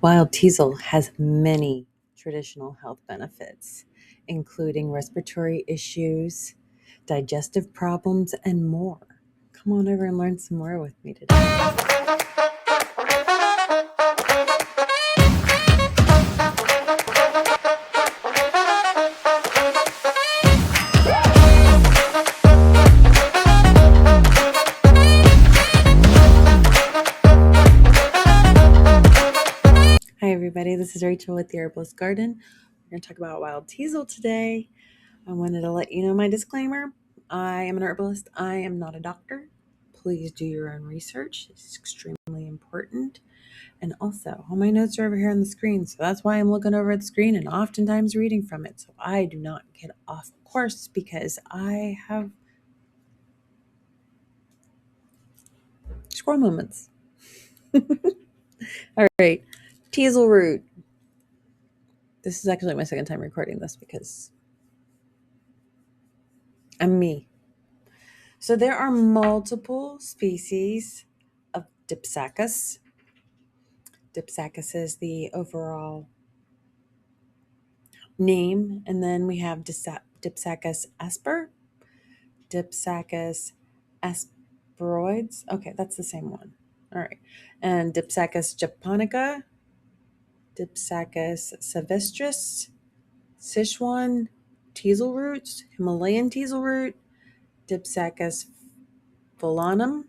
Wild teasel has many traditional health benefits, including respiratory issues, digestive problems, and more. Come on over and learn some more with me today. Hi, everybody. This is Rachel with the Herbalist Garden. We're going to talk about wild teasel today. I wanted to let you know my disclaimer. I am an herbalist. I am not a doctor. Please do your own research. It's extremely important. And also, all my notes are over here on the screen. So that's why I'm looking over at the screen and oftentimes reading from it. So I do not get off course because I have squirrel moments. All right. Teasel root. This is actually my second time recording this because I'm me. So there are multiple species of Dipsacus. Dipsacus is the overall name. And then we have Dipsacus asper, Dipsacus asperoides. Okay, that's the same one. All right. And Dipsacus japonica, Dipsacus sylvestris, Sichuan teasel roots, Himalayan teasel root, Dipsacus phalanum,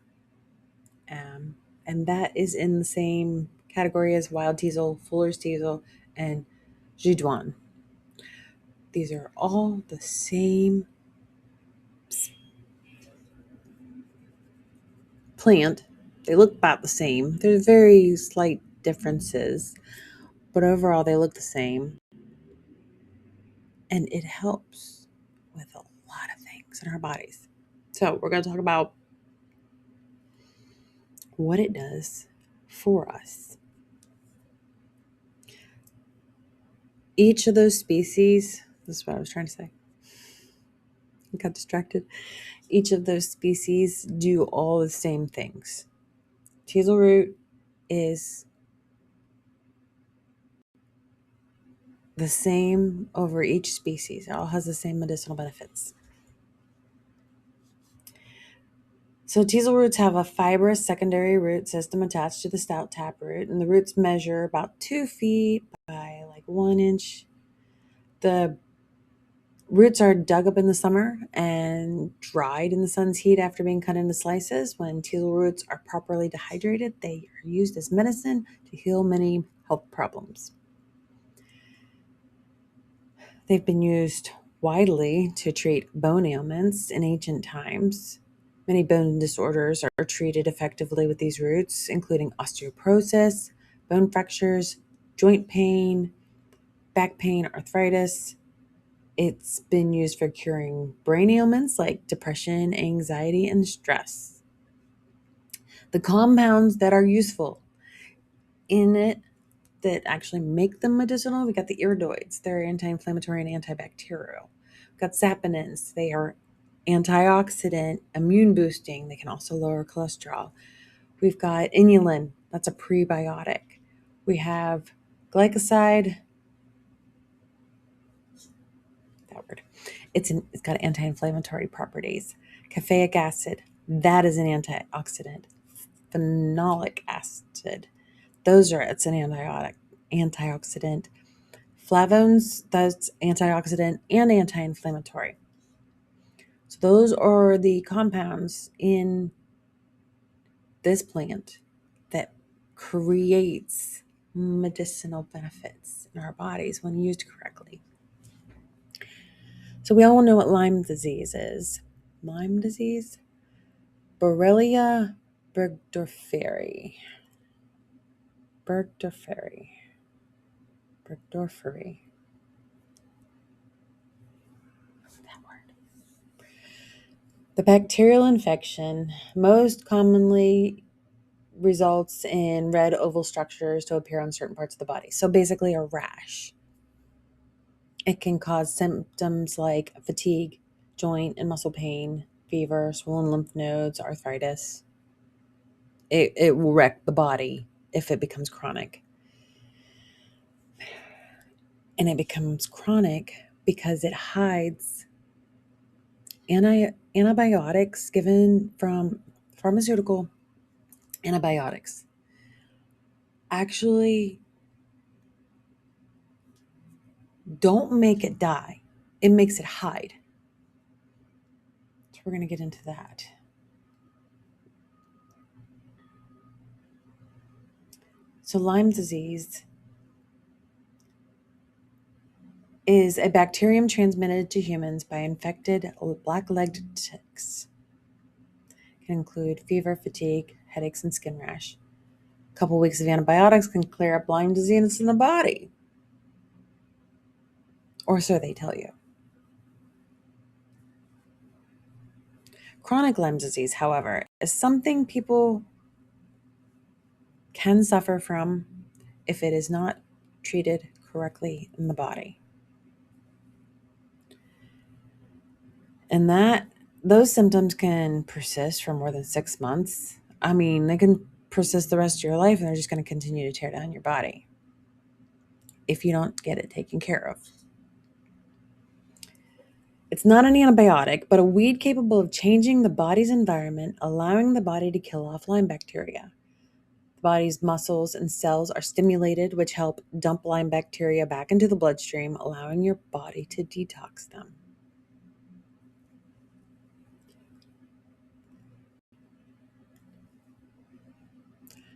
and that is in the same category as wild teasel, fuller's teasel, and jujuan. These are all the same plant. They look about the same. There's very slight differences, but overall they look the same. And it helps with a lot of things in our bodies. So we're going to talk about what it does for us. Each of those species, this is what I was trying to say. I got distracted. Each of those species do all the same things. Teasel root is the same over each species. It all has the same medicinal benefits. So teasel roots have a fibrous secondary root system attached to the stout taproot, and the roots measure about 2 feet by like 1 inch. The roots are dug up in the summer and dried in the sun's heat after being cut into slices. When teasel roots are properly dehydrated, they are used as medicine to heal many health problems. They've been used widely to treat bone ailments in ancient times. Many bone disorders are treated effectively with these roots, including osteoporosis, bone fractures, joint pain, back pain, arthritis. It's been used for curing brain ailments like depression, anxiety, and stress. The compounds that are useful in it that actually make them medicinal, we got the iridoids. They're anti-inflammatory and antibacterial. We've got saponins. They are antioxidant, immune boosting. They can also lower cholesterol. We've got inulin. That's a prebiotic. We have glycoside. That word. It's got anti-inflammatory properties. Caffeic acid. That is an antioxidant. Phenolic acid. It's an antioxidant. Flavones, that's antioxidant and anti-inflammatory. So those are the compounds in this plant that creates medicinal benefits in our bodies when used correctly. So we all know what Lyme disease is. Lyme disease? Borrelia burgdorferi. Burgdorferi. That word. The bacterial infection most commonly results in red oval structures to appear on certain parts of the body. So basically a rash. It can cause symptoms like fatigue, joint and muscle pain, fever, swollen lymph nodes, arthritis. It will wreck the body if it becomes chronic. And it becomes chronic because it hides antibiotics given from pharmaceutical antibiotics. Actually, don't make it die, it makes it hide. So we're going to get into that. So, Lyme disease is a bacterium transmitted to humans by infected black-legged ticks. It can include fever, fatigue, headaches, and skin rash. A couple weeks of antibiotics can clear up Lyme disease in the body, or so they tell you. Chronic Lyme disease, however, is something people can suffer from if it is not treated correctly in the body. And those symptoms can persist for more than 6 months. I mean, they can persist the rest of your life and they're just going to continue to tear down your body if you don't get it taken care of. It's not an antibiotic, but a weed capable of changing the body's environment, allowing the body to kill off Lyme bacteria. The body's muscles and cells are stimulated, which help dump Lyme bacteria back into the bloodstream, allowing your body to detox them.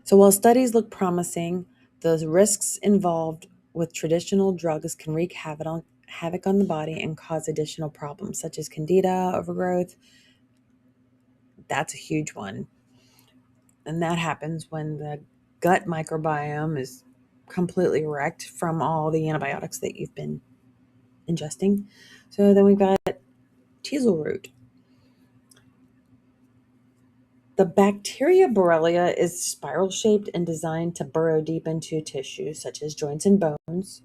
So while studies look promising, the risks involved with traditional drugs can wreak havoc on the body and cause additional problems such as candida, overgrowth. That's a huge one. And that happens when the gut microbiome is completely wrecked from all the antibiotics that you've been ingesting. So then we've got teasel root. The bacteria Borrelia is spiral shaped and designed to burrow deep into tissues such as joints and bones.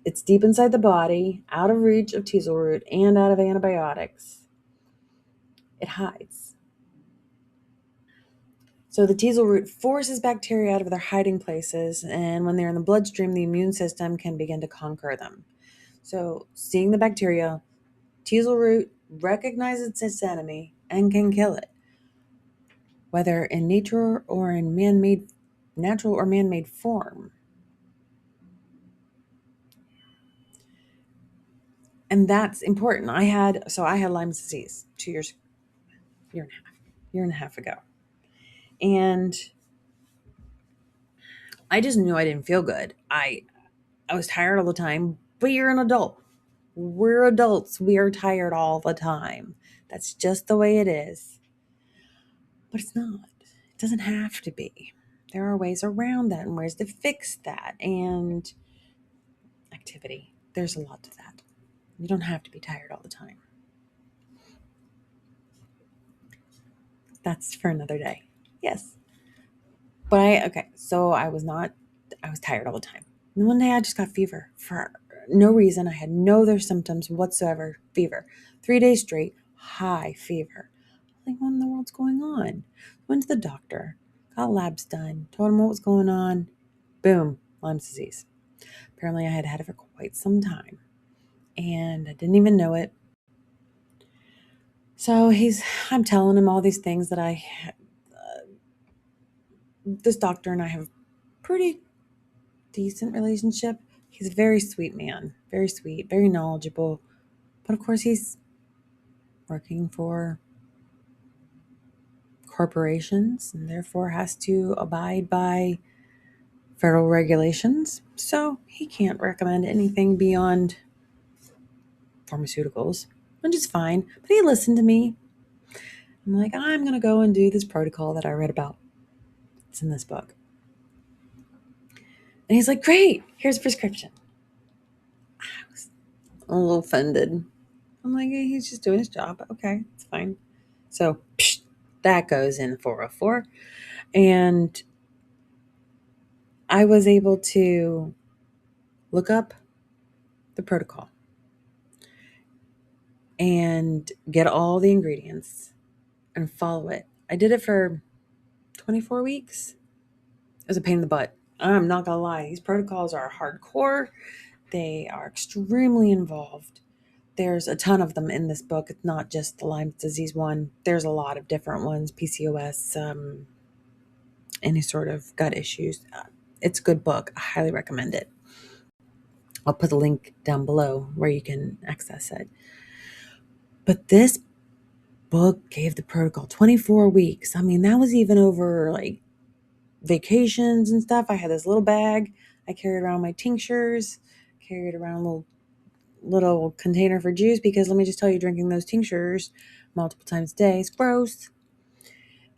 It's deep inside the body, out of reach of teasel root and out of antibiotics. It hides. So the teasel root forces bacteria out of their hiding places, and when they're in the bloodstream, the immune system can begin to conquer them. So seeing the bacteria, teasel root recognizes its enemy and can kill it, whether in nature or in natural or man-made form. And that's important. I had Lyme disease 2 years, year and a half ago. And I just knew I didn't feel good. I was tired all the time, but you're an adult. We're adults. We are tired all the time. That's just the way it is. But it's not. It doesn't have to be. There are ways around that and ways to fix that. And activity. There's a lot to that. You don't have to be tired all the time. That's for another day. Yes. But I was tired all the time. And one day I just got fever for no reason. I had no other symptoms whatsoever. Fever. 3 days straight, high fever. Like, what in the world's going on? Went to the doctor, got labs done, told him what was going on. Boom, Lyme disease. Apparently I had had it for quite some time and I didn't even know it. So I'm telling him all these things that this doctor and I have a pretty decent relationship. He's a very sweet man, very sweet, very knowledgeable. But of course, he's working for corporations and therefore has to abide by federal regulations. So he can't recommend anything beyond pharmaceuticals, which is fine. But he listened to me. I'm like, I'm going to go and do this protocol that I read about. It's in this book. And he's like, great, here's a prescription. I was a little offended. I'm like, hey, he's just doing his job. Okay, it's fine. So that goes in 404. And I was able to look up the protocol and get all the ingredients and follow it. I did it for 24 weeks. It was a pain in the butt. I'm not gonna lie. These protocols are hardcore They are extremely involved. There's a ton of them in this book. It's not just the Lyme disease one. There's a lot of different ones, PCOS, any sort of gut issues. It's a good book. I highly recommend it. I'll put the link down below where you can access it. But this book gave the protocol 24 weeks. I mean, that was even over like vacations and stuff. I had this little bag. I carried around my tinctures, carried around a little container for juice because let me just tell you, drinking those tinctures multiple times a day is gross.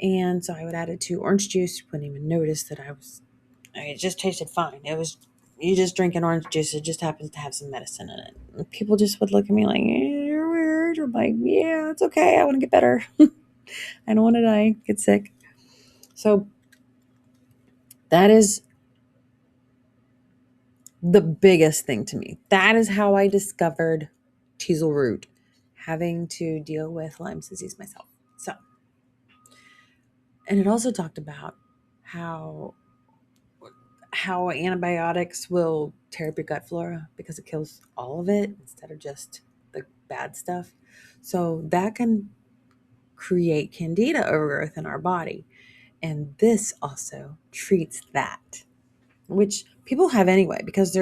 And so I would add it to orange juice. You wouldn't even notice that it just tasted fine. It was, you just drink an orange juice. It just happens to have some medicine in it. And people just would look at me like, you're weird. I'm like, yeah, it's okay. I want to get better. I don't want to die, get sick. So that is the biggest thing to me. That is how I discovered Teasel root, having to deal with Lyme disease myself. So, and it also talked about how antibiotics will tear up your gut flora because it kills all of it instead of just the bad stuff. So that can create candida overgrowth in our body. And this also treats that, which people have anyway, because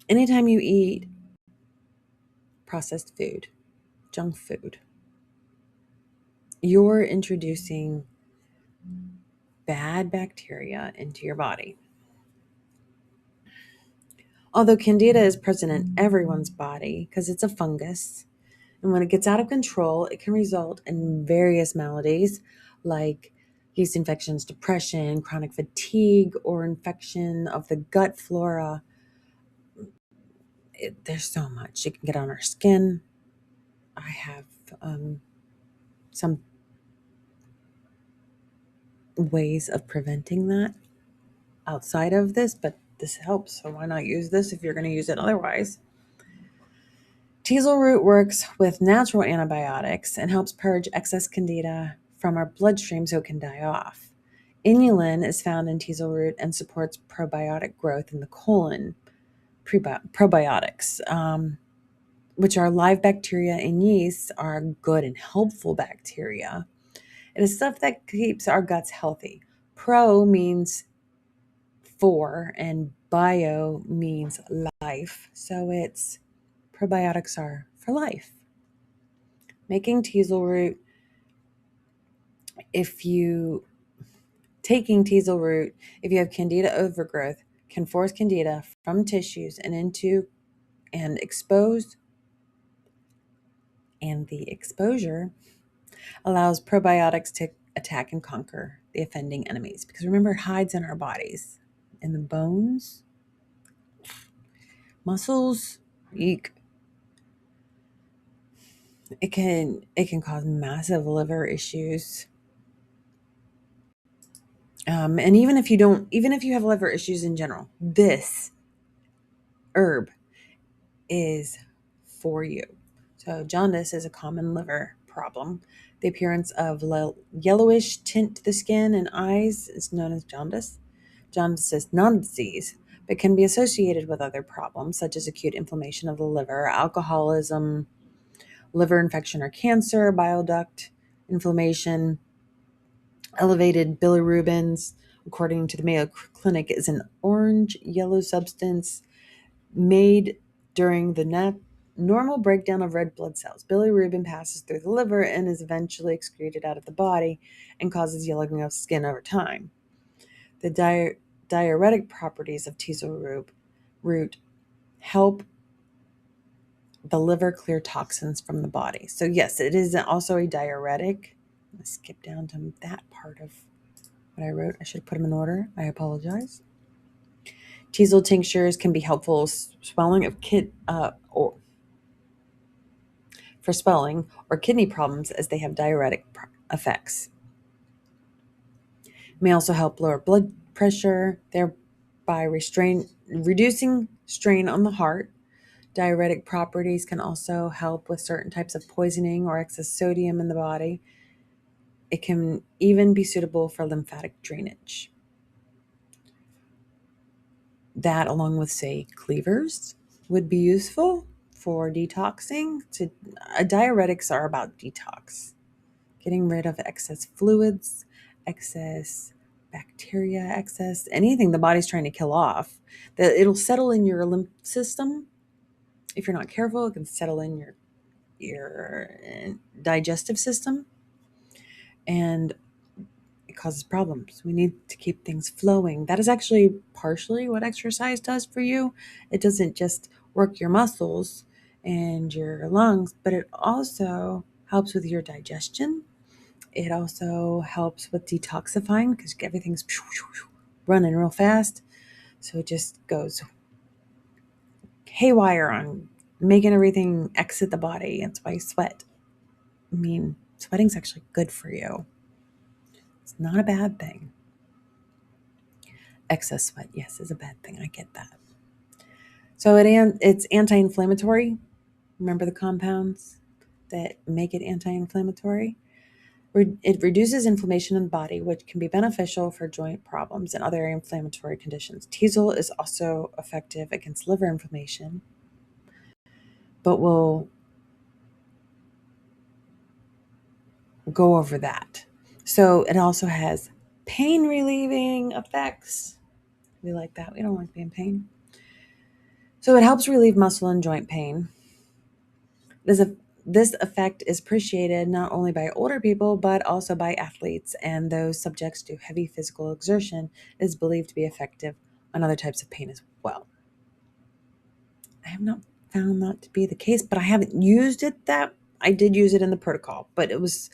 anytime you eat processed food, junk food, you're introducing bad bacteria into your body. Although candida is present in everyone's body because it's a fungus, and when it gets out of control, it can result in various maladies like yeast infections, depression, chronic fatigue, or infection of the gut flora. There's so much. It can get on our skin. I have some ways of preventing that outside of this, but this helps. So why not use this if you're going to use it otherwise? Teasel root works with natural antibiotics and helps purge excess candida from our bloodstream so it can die off. Inulin is found in teasel root and supports probiotic growth in the colon. Probiotics, which are live bacteria and yeast, are good and helpful bacteria. It is stuff that keeps our guts healthy. Pro means for, and bio means life. So it's probiotics are for life. Making teasel root, taking teasel root, if you have candida overgrowth, can force candida from tissues and into and expose, and the exposure allows probiotics to attack and conquer the offending enemies. Because remember, it hides in our bodies, in the bones, muscles. Eek. It can cause massive liver issues. And even if you have liver issues in general, this herb is for you. So jaundice is a common liver problem. The appearance of yellowish tint to the skin and eyes is known as jaundice. Jaundice is not a disease, but can be associated with other problems such as acute inflammation of the liver, alcoholism, liver infection or cancer, bile duct inflammation, elevated bilirubins. According to the Mayo Clinic, is an orange-yellow substance made during the normal breakdown of red blood cells. Bilirubin passes through the liver and is eventually excreted out of the body and causes yellowing of skin over time. The diuretic properties of teasel root help the liver clear toxins from the body. So yes, it is also a diuretic. I'm going to skip down to that part of what I wrote. I should put them in order. I apologize. Teasel tinctures can be helpful swelling of or for swelling or kidney problems as they have diuretic effects. It may also help lower blood pressure, thereby reducing strain on the heart. Diuretic properties can also help with certain types of poisoning or excess sodium in the body. It can even be suitable for lymphatic drainage. That, along with, say, cleavers, would be useful for detoxing. Diuretics are about detox, getting rid of excess fluids, excess bacteria, excess anything the body's trying to kill off. That it'll settle in your lymph system. If you're not careful, it can settle in your digestive system, and it causes problems. We need to keep things flowing. That is actually partially what exercise does for you. It doesn't just work your muscles and your lungs, but it also helps with your digestion. It also helps with detoxifying because everything's running real fast. So it just goes haywire on making everything exit the body. That's why you sweat. I mean, sweating's actually good for you. It's not a bad thing. Excess sweat, yes, is a bad thing. I get that. So it's anti-inflammatory. Remember the compounds that make it anti-inflammatory? It reduces inflammation in the body, which can be beneficial for joint problems and other inflammatory conditions. Teasel is also effective against liver inflammation, but we'll go over that. So it also has pain relieving effects. We like that. We don't like being in pain. So it helps relieve muscle and joint pain. This effect is appreciated not only by older people, but also by athletes and those subjects to heavy physical exertion. It is believed to be effective on other types of pain as well. I have not found that to be the case, but I haven't used it I did use it in the protocol, but it was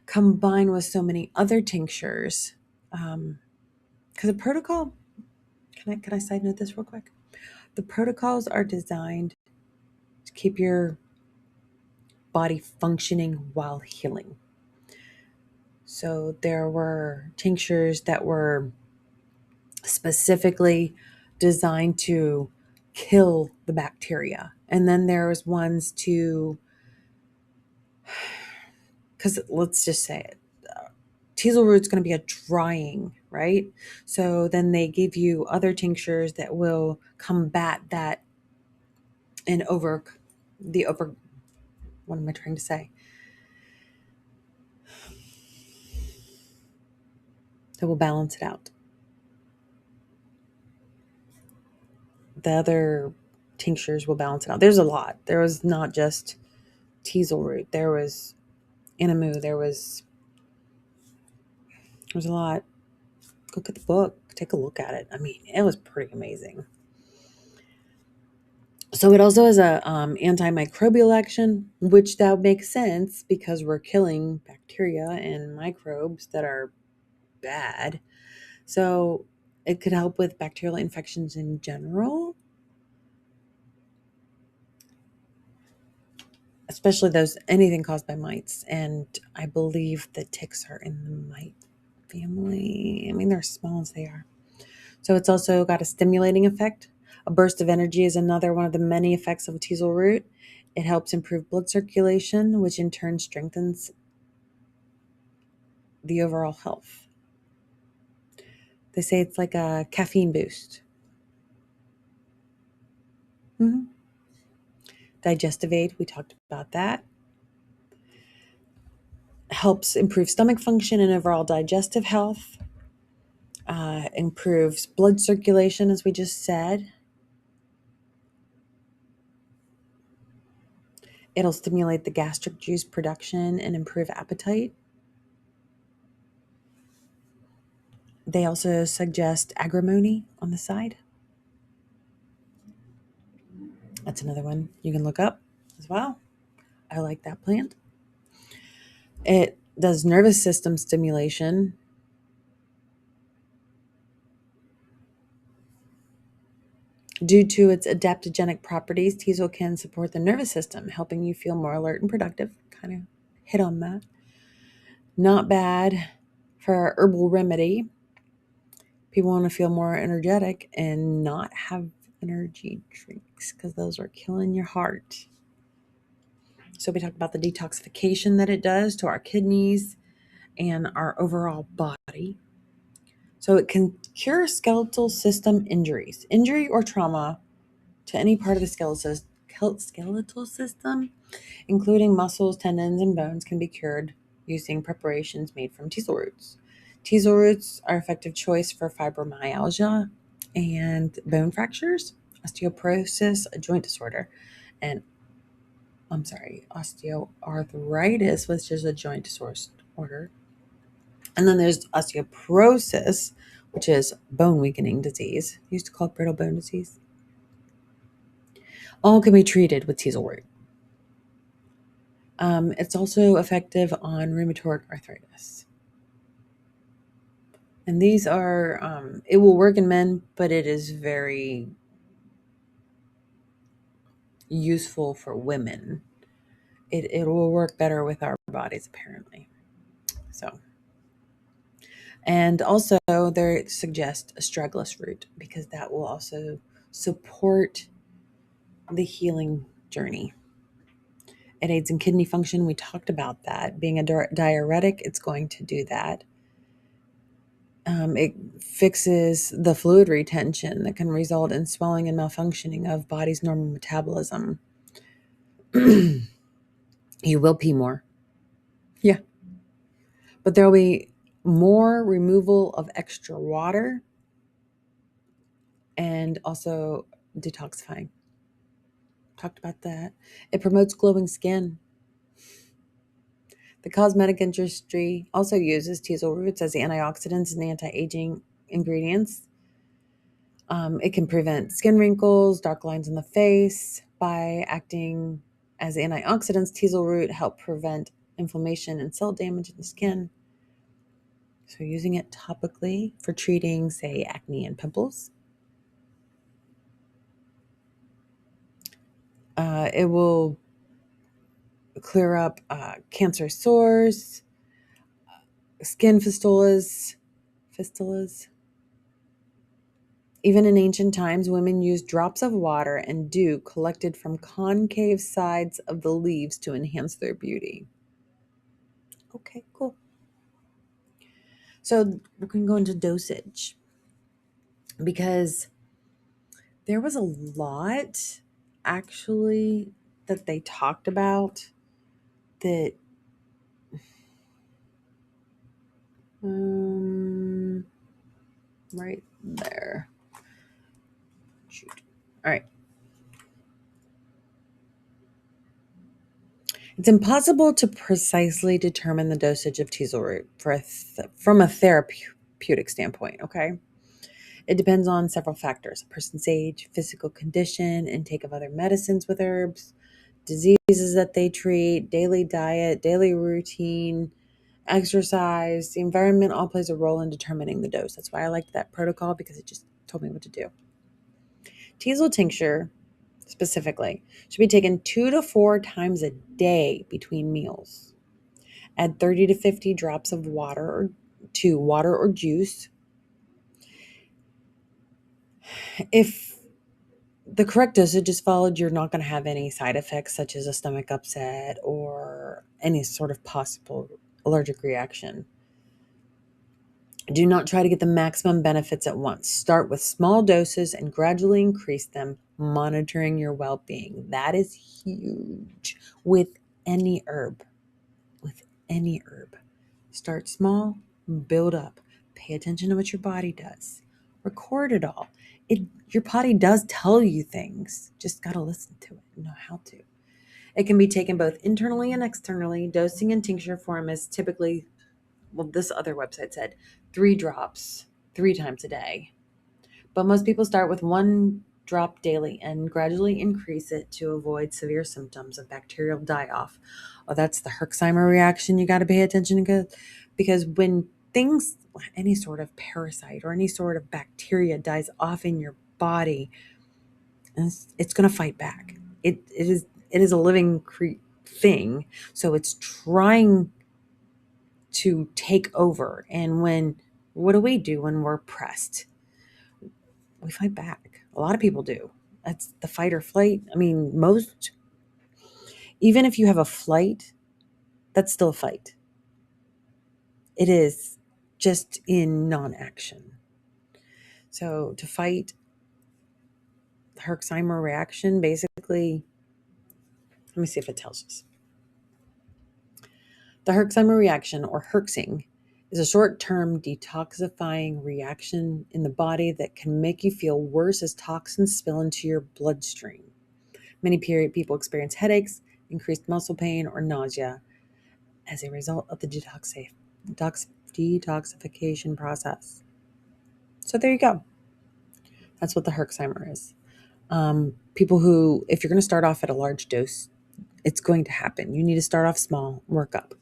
combined with so many other tinctures. Because the protocol, can I side note this real quick? The protocols are designed to keep your body functioning while healing. So there were tinctures that were specifically designed to kill the bacteria. And then there was ones because let's just say it, teasel root's going to be a drying, right? So then they give you other tinctures that will combat that and what am I trying to say? That will balance it out. The other tinctures will balance it out. There's a lot. There was not just teasel root. There was Inamu. There was a lot. Go get the book. Take a look at it. I mean, it was pretty amazing. So it also has a antimicrobial action, which that makes sense because we're killing bacteria and microbes that are bad. So it could help with bacterial infections in general, especially anything caused by mites. And I believe the ticks are in the mite family. I mean, they're small as they are. So it's also got a stimulating effect. A burst of energy is another one of the many effects of a teasel root. It helps improve blood circulation, which in turn strengthens the overall health. They say it's like a caffeine boost. Mm-hmm. Digestive aid, we talked about that. Helps improve stomach function and overall digestive health. Improves blood circulation, as we just said. It'll stimulate the gastric juice production and improve appetite. They also suggest agrimony on the side. That's another one you can look up as well. I like that plant. It does nervous system stimulation. Due to its adaptogenic properties, teasel can support the nervous system, helping you feel more alert and productive. Kind of hit on that. Not bad for a herbal remedy. People want to feel more energetic and not have energy drinks because those are killing your heart. So we talked about the detoxification that it does to our kidneys and our overall body. So it can cure skeletal system injuries. Injury or trauma to any part of the skeletal system, including muscles, tendons, and bones, can be cured using preparations made from teasel roots. Teasel roots are effective choice for fibromyalgia and bone fractures, osteoporosis, a joint disorder, and osteoarthritis, which is a joint disorder. And then there's osteoporosis, which is bone weakening disease, used to call it brittle bone disease. All can be treated with teasel root. It's also effective on rheumatoid arthritis. And these are, it will work in men, but it is very useful for women. It will work better with our bodies, apparently. So, and also they suggest astragalus root because that will also support the healing journey. It aids in kidney function. We talked about that. Being a diuretic, it's going to do that. It fixes the fluid retention that can result in swelling and malfunctioning of body's normal metabolism. You will pee more. Yeah. But there will be more removal of extra water and also detoxifying. Talked about that. It promotes glowing skin. The cosmetic industry also uses teasel roots as antioxidants and anti-aging ingredients. It can prevent skin wrinkles, dark lines in the face. By acting as antioxidants, teasel root help prevent inflammation and cell damage in the skin. So using it topically for treating, say, acne and pimples. It will clear up cancer sores, skin fistulas. Even in ancient times, women used drops of water and dew collected from concave sides of the leaves to enhance their beauty. Okay, cool. So we're going to go into dosage because there was a lot actually that they talked about that right there. Shoot. All right. It's impossible to precisely determine the dosage of teasel root from a therapeutic standpoint, okay? It depends on several factors: a person's age, physical condition, intake of other medicines with herbs, diseases that they treat, daily diet, daily routine, exercise. The environment all plays a role in determining the dose. That's why I liked that protocol, because it just told me what to do. Teasel tincture, specifically, should be taken 2 to 4 times a day between meals. Add 30 to 50 drops of water or juice. If the correct dosage is followed, you're not going to have any side effects such as a stomach upset or any sort of possible allergic reaction. Do not try to get the maximum benefits at once. Start with small doses and gradually increase them, monitoring your well-being. That is huge with any herb. With any herb. Start small, build up. Pay attention to what your body does. Record it all. Your body does tell you things. Just got to listen to it and know how to. It can be taken both internally and externally. Dosing in tincture form is typically, well, this other website said 3 drops 3 times a day. But most people start with 1 drop daily and gradually increase it to avoid severe symptoms of bacterial die-off. Oh, that's the Herxheimer reaction you got to pay attention to, because when things, any sort of parasite or any sort of bacteria dies off in your body, it's going to fight back. It is a living thing, so it's trying to take over. And what do we do when we're pressed? We fight back. A lot of people do. That's the fight or flight. I mean, even if you have a flight, that's still a fight. It is just in non-action. So to fight the Herxheimer reaction, basically, let me see if it tells us. The Herxheimer reaction, or herxing, is a short-term detoxifying reaction in the body that can make you feel worse as toxins spill into your bloodstream. Many people experience headaches, increased muscle pain, or nausea as a result of the detoxification process. So there you go. That's what the Herxheimer is. People who, if you're going to start off at a large dose, it's going to happen. You need to start off small, work up.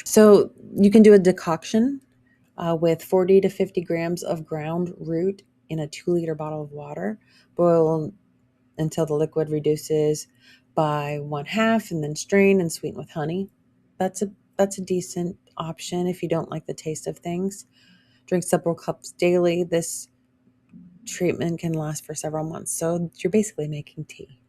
So you can do a decoction with 40 to 50 grams of ground root in a 2-liter bottle of water. Boil until the liquid reduces by 1/2, and then strain and sweeten with honey. That's a decent option if you don't like the taste of things. Drink several cups daily. This treatment can last for several months. So you're basically making tea.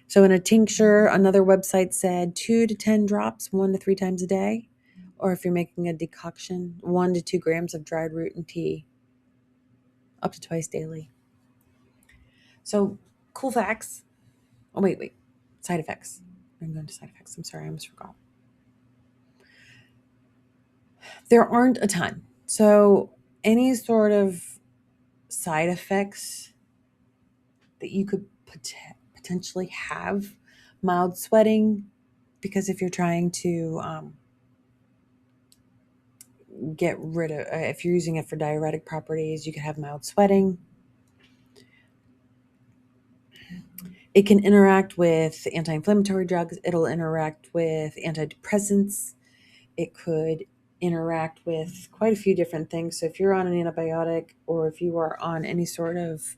So in a tincture, another website said 2 to 10 drops, 1 to 3 times a day. Or if you're making a decoction, 1 to 2 grams of dried root and tea, up to twice daily. So cool facts. Oh, wait. Side effects. I'm going to side effects. I'm sorry, I almost forgot. There aren't a ton. So any sort of side effects that you could potentially have, mild sweating, because if you're trying to get rid of, if you're using it for diuretic properties, you could have mild sweating. It can interact with anti-inflammatory drugs. It'll interact with antidepressants. It could interact with quite a few different things. So if you're on an antibiotic, or if you are on any sort of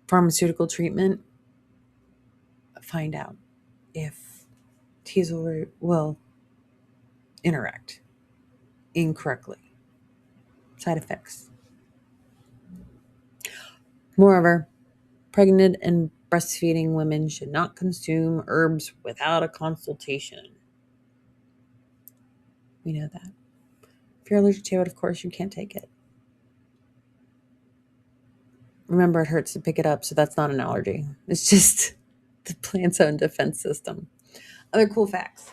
pharmaceutical treatment, find out if Teasel root will interact incorrectly. Side effects. Moreover, pregnant and breastfeeding women should not consume herbs without a consultation. We know that. If you're allergic to it, of course, you can't take it. Remember, it hurts to pick it up, so that's not an allergy. It's just the plant's own defense system. Other cool facts.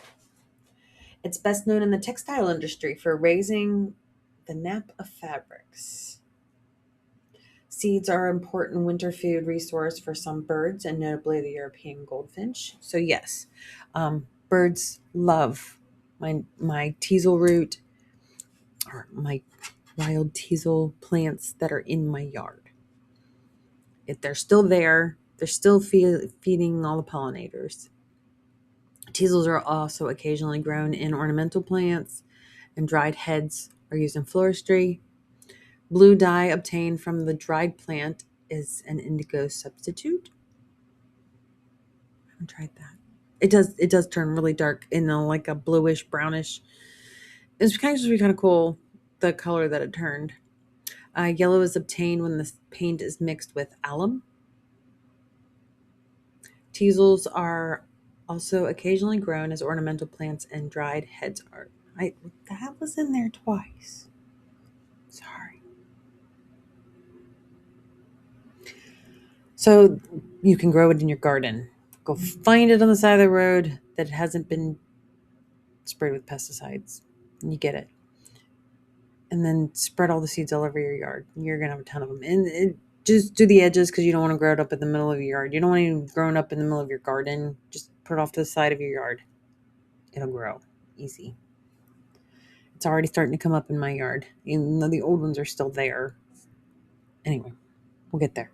It's best known in the textile industry for raising the nap of fabrics. Seeds are an important winter food resource for some birds, and notably the European goldfinch. So yes, birds love my teasel root, or my wild teasel plants that are in my yard. If they're still there, they're still feeding all the pollinators. Teasels are also occasionally grown in ornamental plants, and dried heads are used in floristry. Blue dye obtained from the dried plant is an indigo substitute. I haven't tried that. It does turn really dark in like a bluish brownish. It's kind of cool, the color that it turned. Yellow is obtained when the paint is mixed with alum. Teasels are also occasionally grown as ornamental plants, and dried heads are. That was in there twice. Sorry. So you can grow it in your garden. Go find it on the side of the road that hasn't been sprayed with pesticides, and you get it. And then spread all the seeds all over your yard. You're going to have a ton of them. And just do the edges, because you don't want to grow it up in the middle of your yard. You don't want it growing up in the middle of your garden. Just put it off to the side of your yard. It'll grow easy. It's already starting to come up in my yard, even though the old ones are still there. Anyway, we'll get there.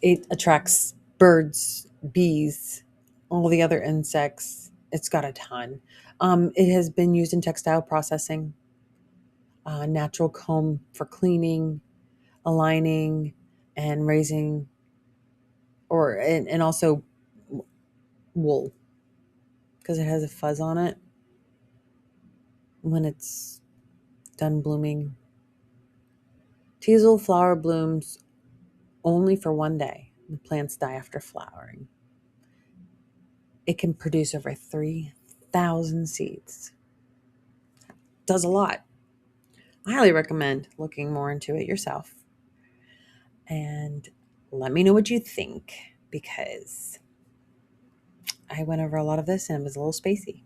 It attracts birds, bees, all the other insects. It's got a ton. It has been used in textile processing, natural comb for cleaning, aligning, and raising, and also wool, because it has a fuzz on it when it's done blooming. Teasel flower blooms only for one day. The plants die after flowering. It can produce over 3,000 1,000 seeds. Does a lot. I highly recommend looking more into it yourself. And let me know what you think, because I went over a lot of this and it was a little spacey.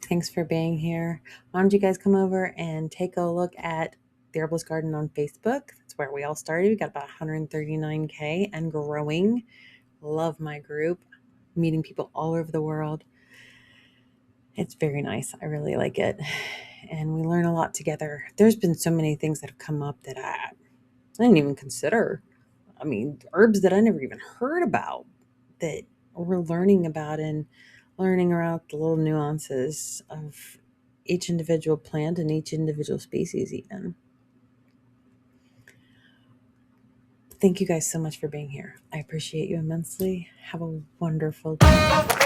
Thanks for being here. Why don't you guys come over and take a look at the Herbalist Garden on Facebook? That's where we all started. We got about 139K and growing. Love my group, meeting people all over the world. It's very nice. I really like it. And we learn a lot together. There's been so many things that have come up that I didn't even consider. I mean, herbs that I never even heard about that we're learning about, and learning about the little nuances of each individual plant and each individual species even. Thank you guys so much for being here. I appreciate you immensely. Have a wonderful day.